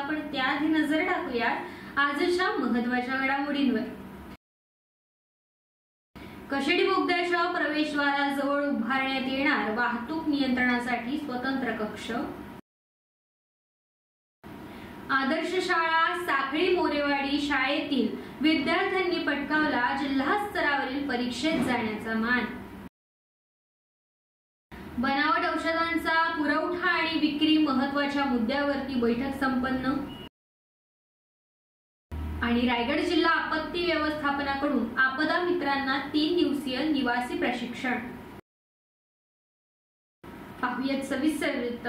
पण त्याआधी नजर टाकूया आजच्या महत्त्वाच्या घडामोडींवर। कशेडी बोगद्याच्या प्रवेशद्वाराजवळ उभारण्यात येणार वाहतूक नियंत्रणासाठी स्वतंत्र कक्ष। आदर्श शाळा साखळी मोरेवाडी शाळेतील विद्यार्थ्यांनी पटकावला जिल्हा स्तरावरील परीक्षेत जाण्याचा मान। बनावट औषधांचा पुरवठा आणि विक्री महत्त्वाच्या मुद्द्यावरती बैठक संपन्न। आणि रायगड जिल्हा आपत्ती व्यवस्थापनाकडून आपदा मित्रांना 3 दिवसीय निवासी प्रशिक्षण। पाहुयात सविस्तर वृत्त।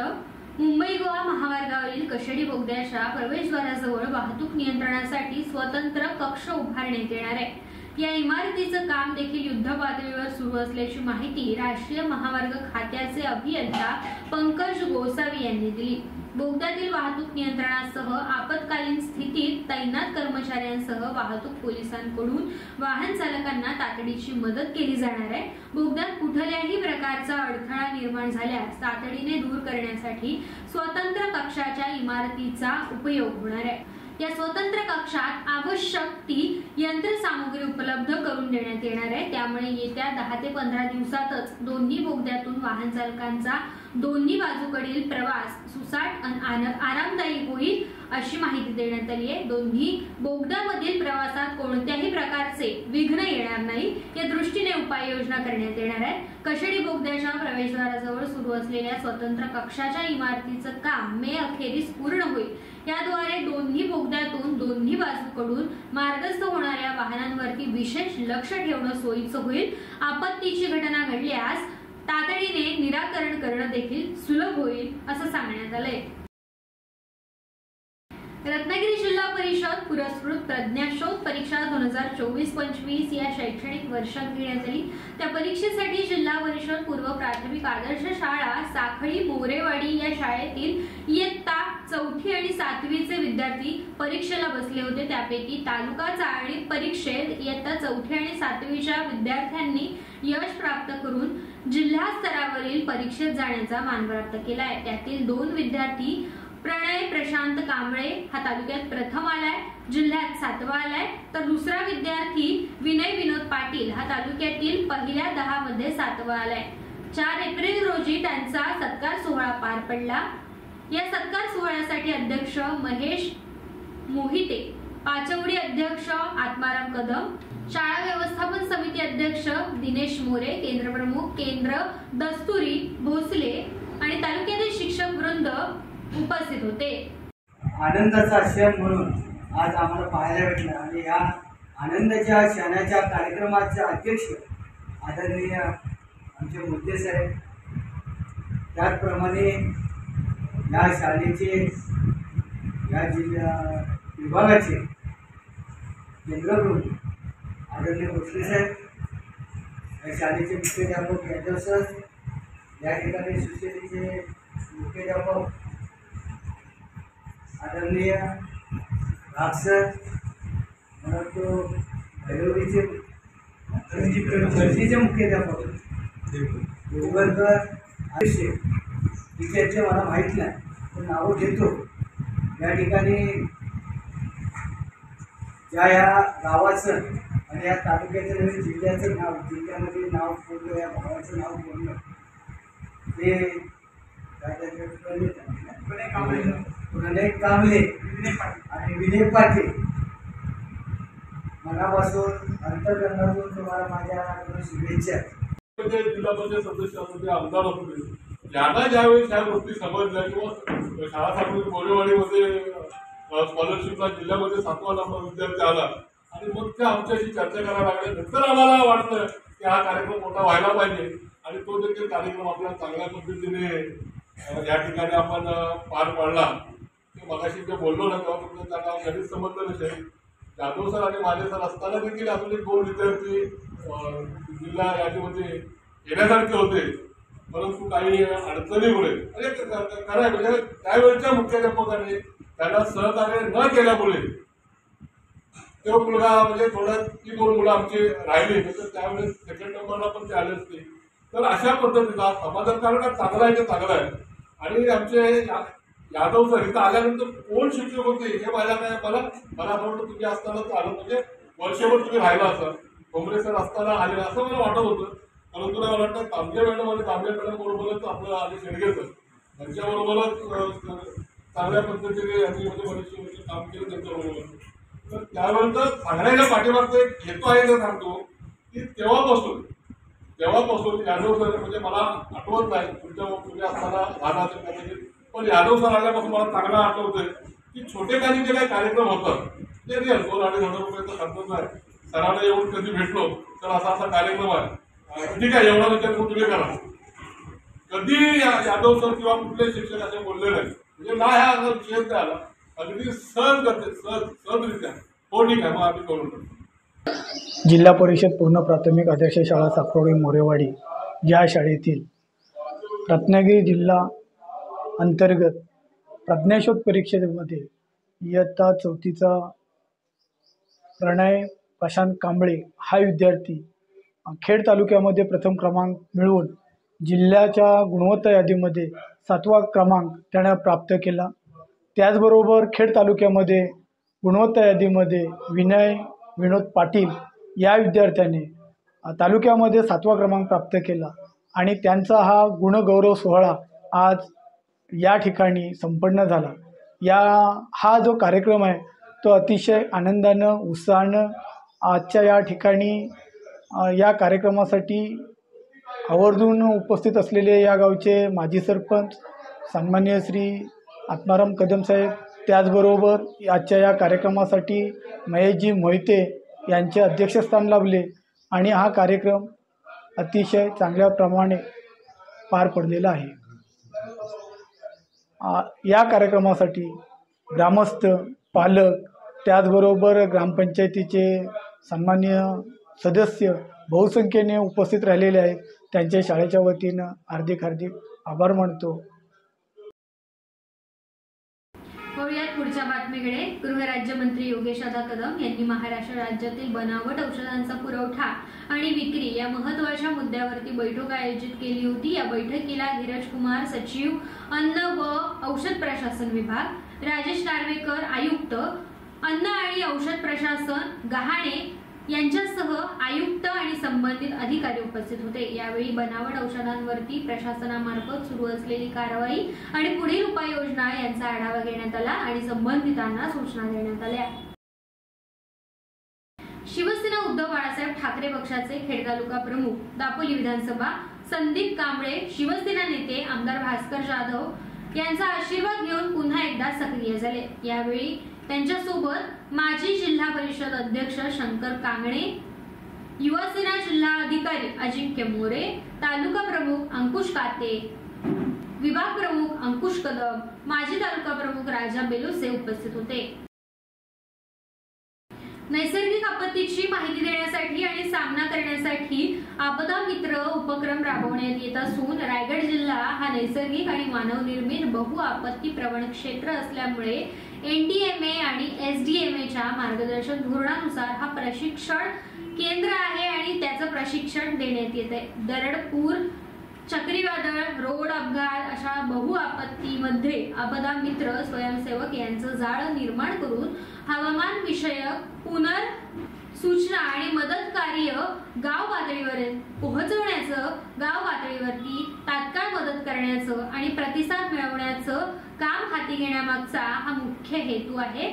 मुंबई गोवा महामार्गावरील कशेडी बोगद्याच्या प्रवेशद्वाराजवळ वाहतूक नियंत्रणासाठी स्वतंत्र कक्ष उभारण्यात येणार आहे। या इमारतीचं काम देखील युद्ध पातळीवर सुरू असल्याची माहिती राष्ट्रीय महामार्ग खात्याचे अभियंता पंकज गोसावी यांनी दिली। बोगद्यातील वाहतूक नियंत्रणासह आपत्कालीन स्थितीत तैनात कर्मचाऱ्यांसह वाहतूक पोलिसांकडून वाहन चालकांना तातडीची मदत केली जाणार आहे। बोगद्यात कुठल्याही प्रकारचा अडथळा निर्माण झाल्यास तातडीने दूर करण्यासाठी स्वतंत्र कक्षाच्या इमारतीचा उपयोग होणार आहे। या स्वतंत्र कक्षात आवश्यक ती यंत्रसामुग्री उपलब्ध करून देण्यात येणार आहे। त्यामुळे येत्या 10 ते 15 दिवसातच दोन्ही बोगद्यातून वाहन चालकांचा दोन्ही बाजूकडील प्रवास सुसाट आणि आरामदायी होईल अशी माहिती देण्यात आली आहे। दोन्ही बोगद्यामधील प्रवासात कोणत्याही प्रकारचे विघ्न येणार नाही या दृष्टीने उपाययोजना करण्यात येणार आहे। कशेडी बोगद्याच्या प्रवेशद्वाराजवळ सुरू असलेल्या स्वतंत्र कक्षाच्या इमारतीचं काम मे अखेरीस पूर्ण होईल। याद्वारे दोन्ही बोगद्यातून दोन्ही बाजूकडून मार्गस्थ होणाऱ्या वाहनांवरती विशेष लक्ष ठेवणं सोयीचं होईल। आपत्तीची घटना घडल्यास तातडीने निराकरण करणं देखील सुलभ होईल असं सांगण्यात आलंय। रत्नागिरी जिल्हा परिषद पुरस्कृत प्रज्ञाशोध परीक्षा 2024-25 या शैक्षणिक वर्षात घेण्यात आली। त्या परीक्षेसाठी जिल्हा परिषद पूर्व प्राथमिक आदर्श शाळा साखळी मोरेवाडी या शाळेतील इयत्ता 4थी आणि 7वीचे विद्यार्थी परीक्षेला बसले होते। त्यापैकी तालुका चाळणी परीक्षेत इयत्ता 4थी आणि 7वीच्या विद्यार्थ्यांनी यश प्राप्त करून जिल्हा स्तरावरील परीक्षेत जाण्याचा मान प्राप्त केला आहे। त्यातील 2 विद्यार्थी प्रणय प्रशांत कांबळे हा तालुक्यात प्रथम आलाय, जिल्ह्यात 7वा आलाय, तर दुसरा विद्यार्थी विनय विनोद पाटील हा तालुक्यातील पहिल्या 10 मध्ये 7वा आलाय। 4 एप्रिल रोजी त्यांचा सत्कार सोहळा पार पडला। या सत्कार सोहळ्यासाठी अध्यक्ष महेश मोहिते, पाचवडी अध्यक्ष आत्माराम कदम, शाळा व्यवस्थापन समिती अध्यक्ष दिनेश मोरे, केंद्र प्रमुख केंद्र दस्तुरी भोसले आणि तालुक्यातील शिक्षक वृंद उपस्थित होते। आनंदाचा क्षण म्हणून आज आम्हाला पाहायला भेटलं आणि या आनंदाच्या क्षणाच्या कार्यक्रमाचे अध्यक्ष आदरणीय आमचे मुद्दे साहेब, त्याचप्रमाणे या शाळेचे या जिल्हा विभागाचे केंद्रप्रमुख आदरणीय भोसले साहेब, या शाळेचे मुख्याध्यापक यादव सर, या ठिकाणी सुशेलीचे मुख्याध्यापक आदरणीय राक्षर म्हणतो भैरवीचे मुख्याध्यापक देवगरकर आयुष्य तिथे मला माहीत नाही पण नावं घेतो। या ठिकाणी या गावाचं आणि या तालुक्याचं नवीन जिल्ह्याचं नाव, जिल्ह्यामध्ये नाव बोललं, या भावाचं नाव बोललं ते प्रणय कांबळे आणि विनय पाटील, मनापासून अंतर्गंगातून तुम्हाला माझ्या शुभेच्छा। जिल्हा परिषद सदस्य असू दे, आमदार असू दे, यांना ज्यावेळेस ह्या गोष्टी समजल्या किंवा शाळा साखळी मोरेवाडीमध्ये स्कॉलरशिपला जिल्ह्यामध्ये 7वा नंबर विद्यार्थी आला आणि मग ते आमच्याशी चर्चा करायला लागले। नंतर आम्हाला वाटतं की हा कार्यक्रम मोठा व्हायला पाहिजे आणि तो देखील कार्यक्रम आपल्याला चांगल्या पद्धतीने या ठिकाणी आपण पार पाडला। मगाशी जे बोललो ना तेव्हा तुमचं त्यांना घरीच समजलं नसेल, जाधव सर आणि माझे सर असताना देखील अजून एक 2 विद्यार्थी जिल्हा यादीमध्ये येण्यासारखे होते, परंतु काही अडचणीमुळे खरं म्हणजे त्यावेळच्या मुख्याध्यापकांनी त्यांना सहकार्य न केल्यामुळे तो मुलगा म्हणजे ती 2 मुलं आमची राहिली, तर त्यावेळेस सेकंड नंबरला पण ते आले असते। तर अशा पद्धतीचा समाधान कारण चांगला आहे ते चांगलं आहे आणि आमचे यादव सर इथं आल्यानंतर कोण शिक्षक होते हे मला असं वाटतं तुम्ही असतानाच आलं, म्हणजे वर्षभर तुम्ही राहिला असाल, भोमरे सर असताना आले असं मला वाटत होतं. परंतु मला वाटतं तांबे मॅडम आणि तांबे मॅडम बरोबरच आपलं आणि शेडगे सर त्यांच्याबरोबरच चांगल्या पद्धतीने यांनी म्हणजे बरेचसे वर्ष काम केलं त्यांच्याबरोबर. तर त्यावेळेस सांगण्याच्या पाठीमागचा एक हेतू आहे ते सांगतो की तेव्हापासून यादव सर म्हणजे मला आठवत नाही तुम्ही असताना झाला असेल कदाचित, पण यादव सर आल्यापासून मला चांगलं आठवतंय की छोटेखानी जे काही कार्यक्रम होतात ते रिअल 2-2.5 रुपयाचा खर्च नाही. सरांना येऊन कधी भेटलो तर असा कार्यक्रम आहे, ठीक आहे एवढा विचार तुम्ही करा. कधी यादव सर किंवा कुठले शिक्षक असे बोलले नाही, म्हणजे ना ह्या विषय ते आला अगदी सहजरित्या हो ठीक आहे मग आम्ही करून टाकू. जिल्हा परिषद पूर्ण प्राथमिक आदर्श शाळा साखरोळी मोरेवाडी या शाळेतील रत्नागिरी जिल्हा अंतर्गत प्रज्ञाशोध परीक्षेमध्ये इयत्ता 4थीचा प्रणय प्रशांत कांबळे हा विद्यार्थी खेड तालुक्यामध्ये प्रथम क्रमांक मिळवून जिल्ह्याच्या गुणवत्ता यादीमध्ये 7वा क्रमांक त्यानं प्राप्त केला. त्याचबरोबर खेड तालुक्यामध्ये गुणवत्ता यादीमध्ये विनय विनोद पाटील या विद्यार्थ्याने तालुक्यामध्ये 7वा क्रमांक प्राप्त केला आणि त्यांचा हा गुणगौरव सोहळा आज या ठिकाणी संपन्न झाला. हा जो कार्यक्रम आहे तो अतिशय आनंदानं उत्साहानं आजच्या या ठिकाणी या कार्यक्रमासाठी आवर्जून उपस्थित असलेले या गावचे माजी सरपंच सन्माननीय श्री आत्माराम कदम साहेब, त्याचबरोबर आजच्या या कार्यक्रमासाठी महेशजी मोहिते यांचे अध्यक्षस्थान लाभले आणि हा कार्यक्रम अतिशय चांगल्या प्रमाणे पार पडलेला आहे. या कार्यक्रमासाठी ग्रामस्थ, पालक, त्याचबरोबर ग्रामपंचायतीचे सन्माननीय सदस्य बहुसंख्येने उपस्थित राहिलेले आहेत. त्यांच्या शाळेच्या वतीनं हार्दिक आभार मानतो. वळूयात पुढच्या बातमीकडे. गृहराज्यमंत्री योगेशदादा कदम यांनी महाराष्ट्र राज्यातील बनावट औषधांचा पुरवठा आणि विक्री या महत्त्वाच्या मुद्द्यावरती बैठक आयोजित केली होती. या बैठकीला धीरज कुमार, सचिव अन्न व औषध प्रशासन विभाग, राजेश नार्वेकर, आयुक्त अन्न आणि औषध प्रशासन गहाणे यांच्यासह आयुक्त आणि संबंधित अधिकारी उपस्थित होते. यावेळी बनावट औषधांवरती प्रशासनामार्फत सुरू असलेली कारवाई आणि पुढील उपाययोजना यांचा आढावा घेण्यात आला आणि संबंधितांना सूचना देण्यात आल्या. शिवसेना उद्धव बाळासाहेब ठाकरे पक्षाचे खेड तालुका प्रमुख, दापोली विधानसभा संदीप कांबळे, शिवसेना नेते आमदार भास्कर जाधव यांचा आशीर्वाद घेऊन पुन्हा एकदा सक्रिय झाले. यावेळी त्यांच्यासोबत माजी जिल्हा परिषद अध्यक्ष शंकर कांगणे, युवासेना जिल्हा अधिकारी अजिंक्य मोरे, तालुका प्रमुख अंकुश काते, विभाग प्रमुख अंकुश कदम, माजी तालुका प्रमुख राजा बेलोसे उपस्थित होते. नैसर्गिक आपत्तीची माहिती देण्यासाठी आणि सामना करण्यासाठी आपदा मित्र उपक्रम राबवण्यात येत असून रायगड जिल्हा हा नैसर्गिक आणि मानवनिर्मित बहुआपत्ती प्रवण क्षेत्र असल्यामुळे NDMA आणि SDMAच्या मार्गदर्शक धोरणानुसार हा प्रशिक्षण केंद्र आहे आणि त्याचं प्रशिक्षण देण्यात येत आहे. दरड, पूर, चक्रीवादळ, रोड अपघात अशा बहुआपत्तीमध्ये आपदा मित्र स्वयंसेवक यांचं जाळं निर्माण करून हवामान विषयक सूचना आणि मदत कार्य गाव पातळीवर पोहोचवण्याचं, गाव पातळीवरती तात्काळ मदत करण्याचं आणि प्रतिसाद मिळवण्याचं काम हाती घेण्यामागचा हा मुख्य हेतू आहे.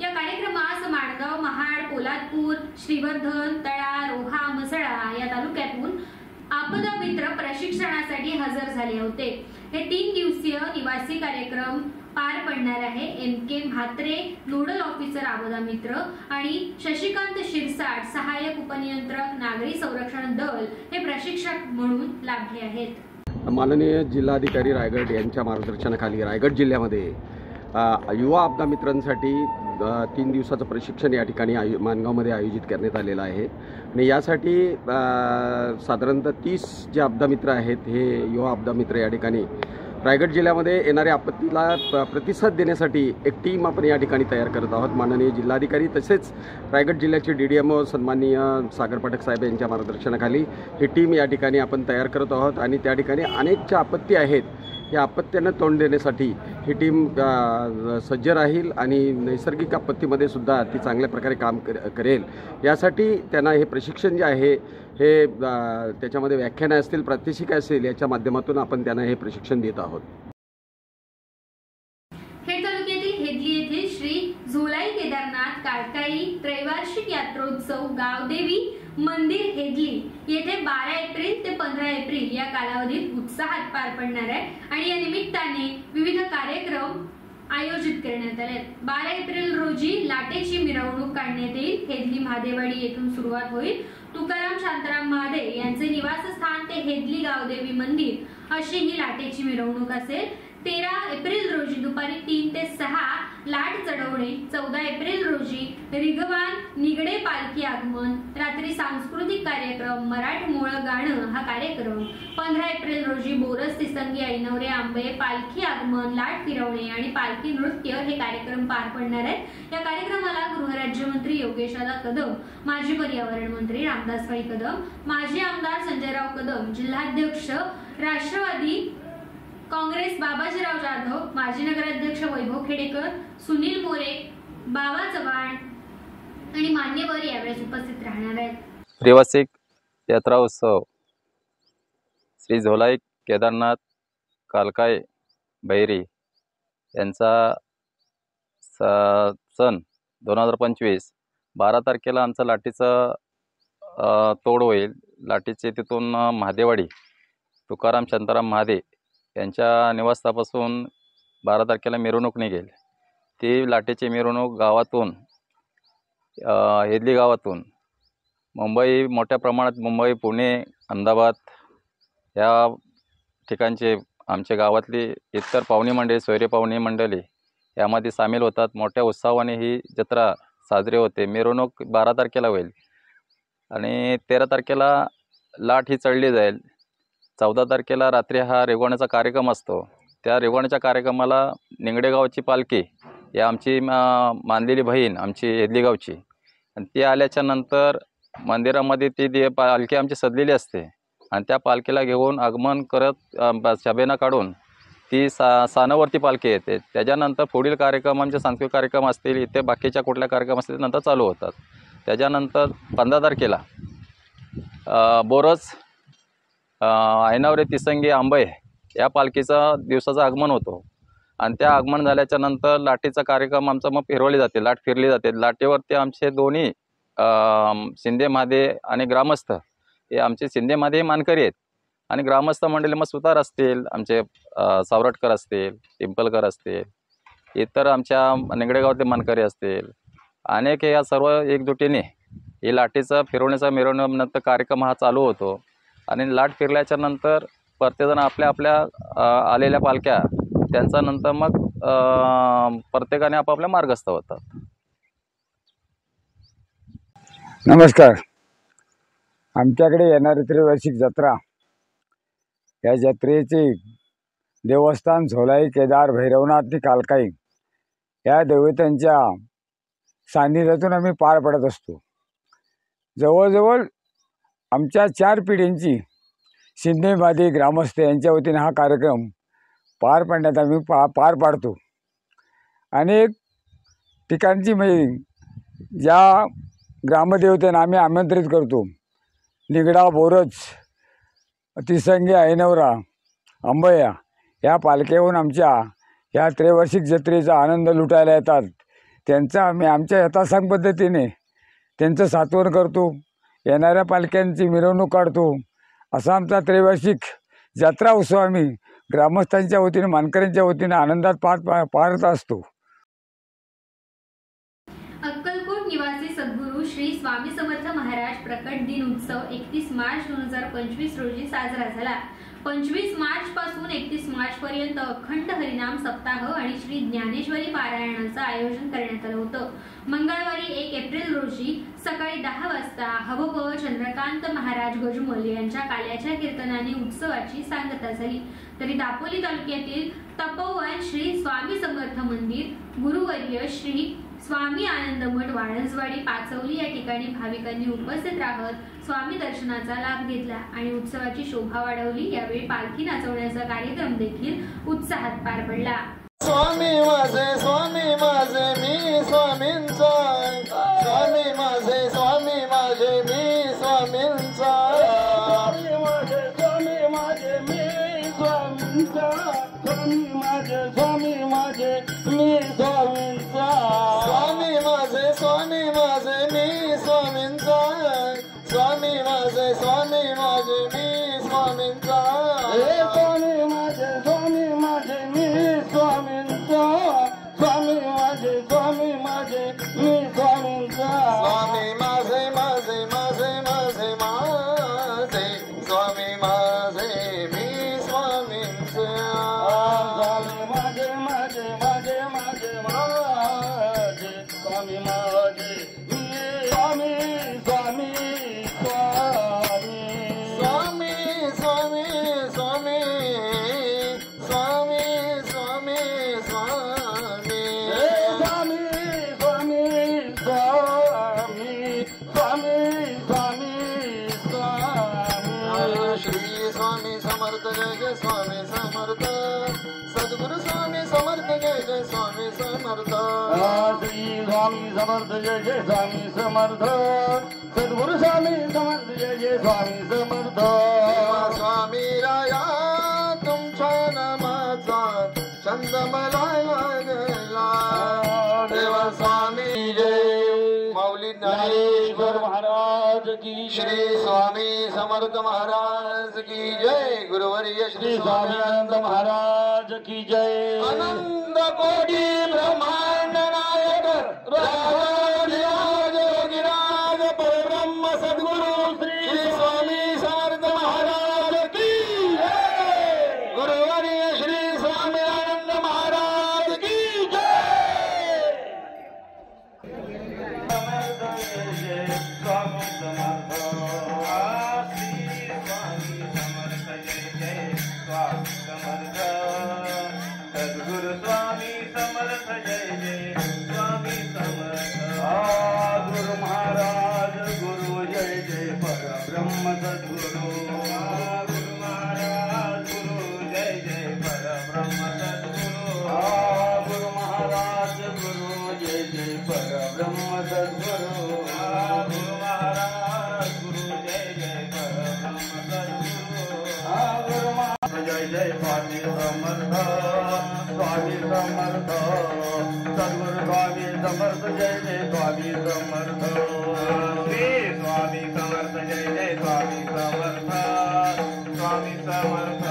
या कार्यक्रमास माणगाव, महाड, पोलादपूर, श्रीवर्धन, तळा, रोहा, म्हसळा या तालुक्यातून आपदा मित्र प्रशिक्षणासाठी हजर झाले होते. हे 3 दिवसीय निवासी कार्यक्रम पार पडणार आहे. MK म्हात्रे, नोडल ऑफिसर आपदा मित्र आणि शशिकांत शिरसाट, सहाय्यक उपनियंत्रक नागरी संरक्षण दल हे प्रशिक्षक म्हणून लाभले आहेत. माननीय जिल्हाधिकारी रायगड यांच्या मार्गदर्शनाखाली रायगड जिल्ह्यामध्ये युवा आपदा मित्रांसाठी 3 दिवसाचं प्रशिक्षण या ठिकाणी माणगावमध्ये आयोजित करण्यात आलेलं आहे आणि यासाठी साधारणतः 30 जे आपदा मित्र आहेत हे युवा आपदा मित्र या ठिकाणी रायगड जिल्ह्यामध्ये येणाऱ्या आपत्तीला प्रतिसाद देण्यासाठी एक टीम आपण या ठिकाणी तयार करत आहोत. माननीय जिल्हाधिकारी तसेच रायगड जिल्ह्याचे DDMO सन्माननीय सागर पाठक साहेब यांच्या मार्गदर्शनाखाली ही टीम या ठिकाणी आपण तयार करत आहोत आणि त्या ठिकाणी अनेक ज्या आपत्ती आहेत या आपत्त्यांना तोंड देण्यासाठी ही टीम सज्ज राहील आणि नैसर्गिक आपत्तीमध्ये सुद्धा ती चांगल्या प्रकारे काम करेल। यासाठी त्यांना हे प्रशिक्षण जे आहे हे त्याच्यामध्ये व्याख्यानं असतील, प्रात्यक्षिक असेल, याच्या माध्यमातून आपण त्यांना हे प्रशिक्षण देत आहोत। खेड तालुक्यातील हेदली येथील श्री झोलाई केदारनाथ काळकाई त्रैवार्षिक यात्रोत्सव गावदेवी मंदिर हेदली येथे 12 एप्रिल ते 15 एप्रिल या कालावधीत उत्साहात पार पडणार आहे आणि या निमित्ताने विविध कार्यक्रम आयोजित करण्यात आले। 12 एप्रिल रोजी लाटेची मिरवणूक काढण्यात येईल। हेदली महादेवाडी येथून सुरुवात होईल। तुकाराम शांताराम महादेव यांचे निवासस्थान ते हेदली गावदेवी मंदिर अशी ही लाटेची मिरवणूक असेल। 13 एप्रिल रोजी दुपारी 3 ते 6 लाट चढवणे, 14 एप्रिल रोजी रिगवान निगडे पालखी आगमन, रात्री सांस्कृतिक कार्यक्रम मराठमोळ गाणं हा कार्यक्रम, 15 एप्रिल रोजी बोरस तिसंगी ऐनवरे आंबे पालखी आगमन, लाट फिरवणे आणि पालखी नृत्य हे कार्यक्रम पार पडणार आहेत। या कार्यक्रमाला गृहराज्यमंत्री योगेशदादा कदम, माजी पर्यावरण मंत्री रामदासभाई कदम, माजी आमदार संजयराव कदम, जिल्हाध्यक्ष राष्ट्रवादी काँग्रेस बाबाजीराव जाधव, माजी नगराध्यक्ष वैभव खेडेकर, सुनील मोरे, बाबा चव्हाण आणि मान्यवर यावेळेस उपस्थित राहणार आहेत। त्रैवार्षिक यात्रा उत्सव श्री झोलाई केदारनाथ कालकाई बैरी यांचा सण 2025 12 तारखेला आमचं लाटीचं तोड होईल। लाटीचे तिथून महादेवाडी तुकाराम शांताराम महादेव यांच्या निवासस्थानापासून 12 तारखेला मिरवणूक निघेल। ती लाटेची मिरवणूक गावातून हेदली गावातून मुंबई, मोठ्या प्रमाणात मुंबई, पुणे, अहमदाबाद या ठिकाणचे आमच्या गावातली इतर पाहुणी मंडळी, सोयरे पाहुणी मंडळी यामध्ये सामील होतात। मोठ्या उत्साहाने ही जत्रा साजरी होते। मिरवणूक 12 तारखेला होईल आणि 13 तारखेला लाट ही चढली जाईल। 14 तारखेला रात्री हा रेगवण्याचा कार्यक्रम असतो। त्या रेगवण्याच्या कार्यक्रमाला निंगडे गावची पालखी या आमची मानलेली बहीण आमची हेदली गावची, आणि ती आल्याच्या नंतर मंदिरामध्ये ती पालखी आमची सजलेली असते आणि त्या पालखीला घेऊन आगमन करत शबेना काढून ती सानावरती पालखी येते। त्याच्यानंतर पुढील कार्यक्रम आमचे सांस्कृतिक कार्यक्रम असतील, इथे बाकीच्या कुठल्या कार्यक्रम असतील नंतर चालू होतात। त्याच्यानंतर 15 तारखेला बोरस ऐनवरे तिसंगी आंबे या पालखीचा दिवसाचं आगमन होतो आणि त्या आगमन झाल्याच्या नंतर लाटेचा कार्यक्रम आमचा मग फिरवली जाते, लाट फिरली जाते। लाटेवरती आमचे दोन्ही शिंदे महादेव आणि ग्रामस्थ हे आमचे शिंदे महादेव मानकरी आहेत आणि ग्रामस्थ मंडळी मग सुतार असतील, आमचे सावरटकर असतील, टिंपलकर असतील, इतर आमच्या निंगडे गावातले मानकरी असतील, अनेक या सर्व एकजुटीने ही लाटेचा फिरवण्याचा मिरवणूक कार्यक्रम हा चालू होतो आणि लाट फिरल्याच्या नंतर प्रत्येकजण आपल्या आपल्या आलेल्या पालख्या त्यांचा नंतर मग प्रत्येकाने आपापल्या मार्गस्थ होतात। नमस्कार। आमच्याकडे येणारी त्रैवार्षिक जत्रा, या जत्रेचे देवस्थान झोलाई केदार भैरवनाथ कालकाई या देवतांच्या सान्निध्यातून आम्ही पार पडत असतो। जवळजवळ आमच्या 4 पिढींची शिंदे महादेव ग्रामस्थ यांच्या वतीने हा कार्यक्रम पार पाडण्यात आम्ही पार पाडतो। अनेक ठिकाणची म्हणजे ज्या ग्रामदेवतेना आम्ही आमंत्रित करतो, निगडा, बोरच, तिसंगी, ऐनवरा, अंबया या पालख्याहून आमच्या या त्रैवार्षिक जत्रेचा आनंद लुटायला येतात। त्यांचा आम्ही आमच्या यथासांग पद्धतीने त्यांचं सात्वन करतो, येणाऱ्या पालख्यांची मिरवणूक काढतो। असा आमचा त्रैवार्षिक जत्रा उत्सव आम्ही ग्रामस्थांच्या वतीने, मानकऱ्यांच्या वतीने आनंदात पारत असतो। अक्कलकोट निवासी सद्गुरू श्री स्वामी समर्थ महाराज प्रकट दिन उत्सव 31 मार्च 2025 रोजी साजरा झाला। 25 मार्च पासून 31 मार्च पर्यंत अखंड हरिनाम सप्ताह आणि श्री ज्ञानेश्वरी पारायणाचं आयोजन करण्यात आलं होतं। मंगळवारी 1 एप्रिल रोजी सकाळी 10 वाजता हवप चंद्रकांत महाराज गजमल यांच्या काल्याच्या कीर्तनाने उत्सवाची सांगता झाली। तरी दापोली तालुक्यातील तपोवन श्री स्वामी समर्थ मंदिर, गुरुवर्य श्री स्वामी आनंद मठ वाळंजवाडी पाचवली या ठिकाणी भाविकांनी उपस्थित राहत स्वामी दर्शनाचा लाभ घेतला आणि उत्सवाची शोभा वाढवली। यावेळी पालखी नाचवण्याचा कार्यक्रम देखील उत्साहात पार पडला। स्वामी माझे मी स्वामींचा, स्वामी माझे मी स्वामींचा, स्वामी माझे मी स्वामींचा, स्वामी माझे मी स्वामींचा, स्वामी माझे मी स्वामींचा, स्वामी माझे मी स्वामींचा, स्वामी माझे मी स्वामींचा, स्वामी माझे मी स्वामींचा, स्वामी माझे स्वामी माझे मी स्वामींचा, स्वामी माझे स्वामी माझे मी स्वामी श्री स्वामी समर्थ जय स्वामी समर्थ, सद्गुरु स्वामी समर्थ जय स्वामी समर्थ, श्री स्वामी समर्थ जय स्वामी समर्थ, सद्गुरु स्वामी समर्थ जय स्वामी समर्थ, स्वामी राया तुमच्या नामाचा छंद मला लागला, देवा स्वामी जय, माऊली ज्ञानेश्वर महाराज की, श्री स्वामी समर्थ महाराज की जय, गुरुवर्य श्री स्वामी आनंद महाराज की जय, आनंद कोटी ब्रह्मांड नायक राज योगीराज परब्रह्म सद्गुरु श्री स्वामी समर्थ महाराज की जय, गुरुवर्य श्री स्वामी आनंद महाराज की जय, स्वामी समर्थ, सद्गुरु स्वामी समर्थ जय जय स्वामी समर्थ, गुरु महाराज गुरु जय जय परब्रह्म सद्गुरु, गुरु महाराज गुरु जय जय परब्रह्म सद्गुरु, गुरु महाराज गुरु जय जय परब्रह्म सद्गुरु, गुरु महाराज गुरु जय जय परब्रह्म सद्गुरु, गुरु महाराज जय जय स्वामी समर्थ, स्वामी समर्थ, सद्गुरु स्वामी समर्थ जय जय स्वामी समर्थ, श्री स्वामी समर्थ जय जय स्वामी समर्थ, स्वामी समर्थ,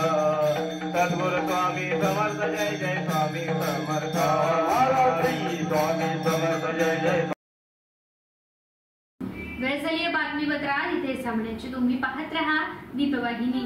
सद्गुरु स्वामी समर्थ जय जय स्वामी समर्थ, श्री स्वामी समर्थ जय जय। वेळ झाली बातमीपत्रात इथे थांबण्याची, तुम्ही पाहत रहा दीपवाहिनी।